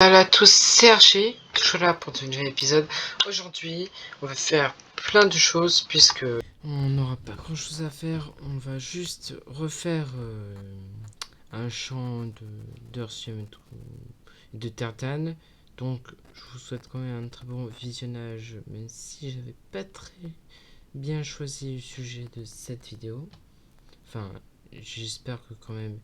Salut à tous, c'est Archie, toujours là pour un nouvel épisode. Aujourd'hui, on va faire plein de choses puisque on n'aura pas grand chose à faire. On va juste refaire un champ d'Ursium et de Tartane. Donc, je vous souhaite quand même un très bon visionnage, même si j'avais pas très bien choisi le sujet de cette vidéo. Enfin, j'espère que quand même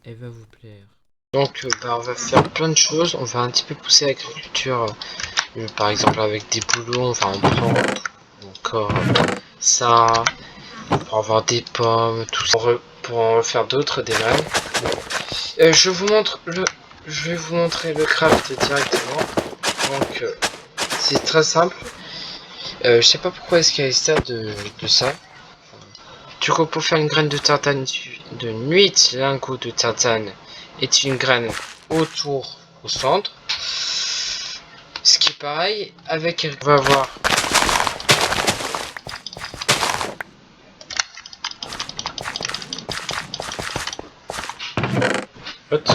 elle va vous plaire. Donc on va faire plein de choses, on va un petit peu pousser l'agriculture, par exemple avec des boulots, enfin on prend encore ça, pour avoir des pommes, tout ça, pour en faire d'autres, des graines. Je vais vous montrer le craft directement, donc c'est très simple. Je sais pas pourquoi est-ce qu'il y a ça de ça. Du coup, pour faire une graine de tartane de nuit, lingot de tartane est une graine autour au centre. Ce qui est pareil avec, on va voir. Ok.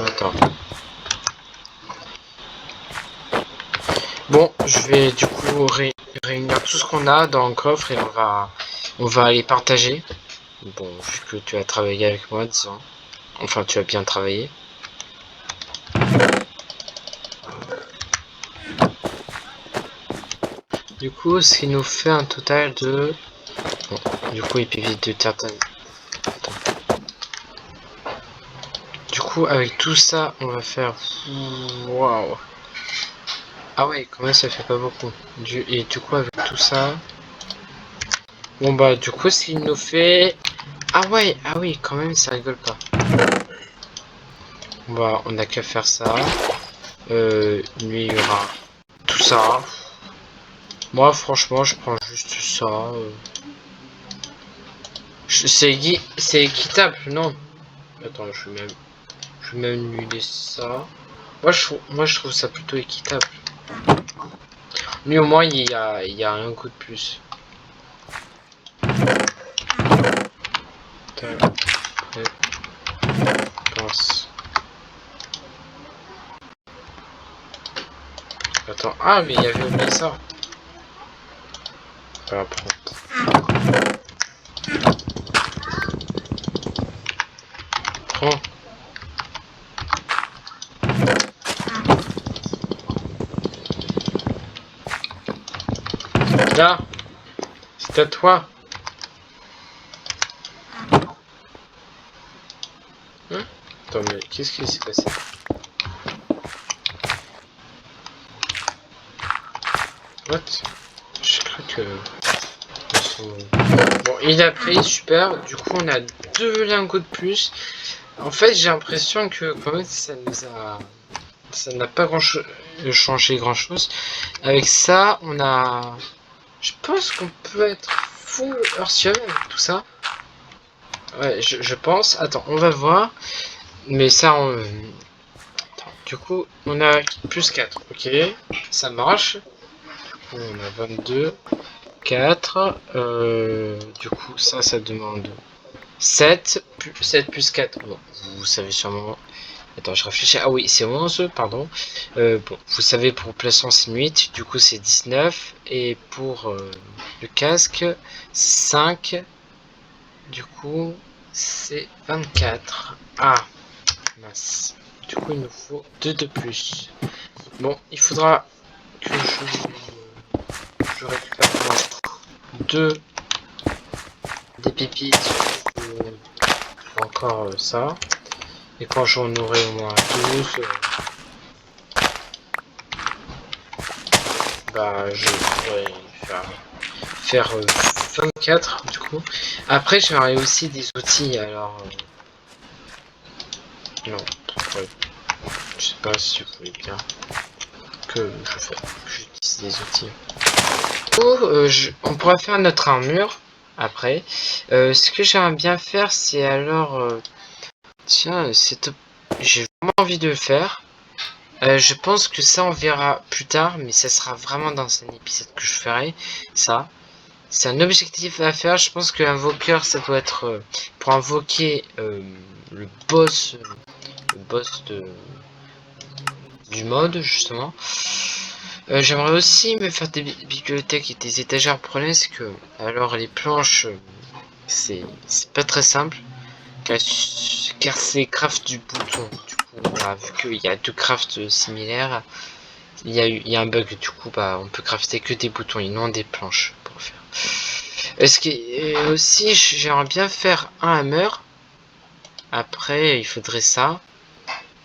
Attends. Bon, je vais du coup réunir tout ce qu'on a dans le coffre et on va aller partager. Bon, vu que tu as travaillé avec moi, disons. Enfin, tu as bien travaillé. Du coup, ce qui nous fait un total de... Bon, du coup, épivite de tartane. Du coup, avec tout ça, on va faire... Waouh. Ah ouais, quand même ça fait pas beaucoup. Et du coup avec tout ça... Bon bah du coup ce qu'il nous fait... Ah ouais, ah oui, quand même ça rigole pas. Bah on a qu'à faire ça. Lui il y aura tout ça. Moi franchement je prends juste ça. C'est équitable, non? Attends, je vais même lui laisser ça. Moi je trouve ça plutôt équitable. Lui au moins il y a un coup de plus. Tac, tac, pense. Attends, ah mais il y avait oublié ça. On va prendre. Prends. Là, c'est à toi. Hein? Attends, mais qu'est-ce qui s'est passé? What? J'ai cru que... Bon, il a pris, super. Du coup, on a 2 lingots de plus. En fait, j'ai l'impression que quand même, ça n'a pas changé grand chose. Avec ça, on a... Je pense qu'on peut être full Earthium avec tout ça. Ouais, je pense. Attends, on va voir. Mais ça, du coup, on a plus 4. Ok, ça marche. Du coup, on a 22. 4. Du coup, ça demande 7. 7 plus 4. Bon, vous savez sûrement. Attends, je réfléchis. Ah oui, c'est 11, pardon. Bon, vous savez, pour Plaçon, c'est 8. Du coup, c'est 19. Et pour le casque, 5. Du coup, c'est 24. Ah, mince. Du coup, il nous faut 2 de plus. Bon, il faudra que je récupère 2 des pépites. Encore ça. Et quand j'en aurai au moins 12, bah je pourrais faire 24 du coup. Après j'aurai aussi des outils alors... non, ouais. Je sais pas si vous voulez bien que j'utilise des outils. On pourra faire notre armure après. Ce que j'aimerais bien faire c'est alors... tiens, j'ai vraiment envie de le faire. Je pense que ça on verra plus tard, mais ça sera vraiment dans un épisode que je ferai. Ça, c'est un objectif à faire. Je pense que l'invoqueur, ça doit être pour invoquer le boss du mode justement. J'aimerais aussi me faire des bibliothèques et des étagères. Le problème c'est que alors les planches, c'est pas très simple. Car c'est craft du bouton. Du coup, voilà, vu qu'il y a 2 crafts similaires. Il y a un bug, du coup, bah, on peut crafter que des boutons et non des planches pour le faire. Est-ce que aussi, j'aimerais bien faire un hammer. Après, il faudrait ça.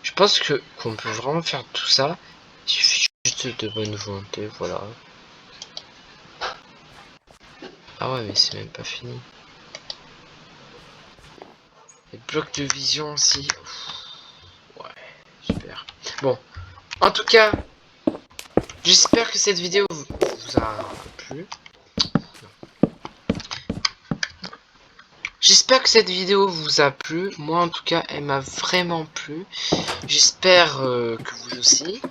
Je pense qu'on peut vraiment faire tout ça. Il suffit juste de bonne volonté, voilà. Ah ouais, mais c'est même pas fini. Les blocs de vision aussi. Ouais, super. Bon, en tout cas, j'espère que cette vidéo vous a plu. J'espère que cette vidéo vous a plu. Moi, en tout cas, elle m'a vraiment plu. J'espère que vous aussi.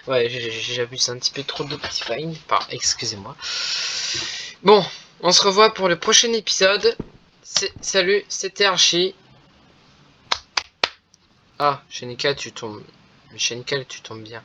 Ouais, j'abuse un petit peu trop d'Optifine. Excusez-moi. Bon, on se revoit pour le prochain épisode. Salut, c'était Archie. Ah, Shenika, tu tombes. Shenika, tu tombes bien.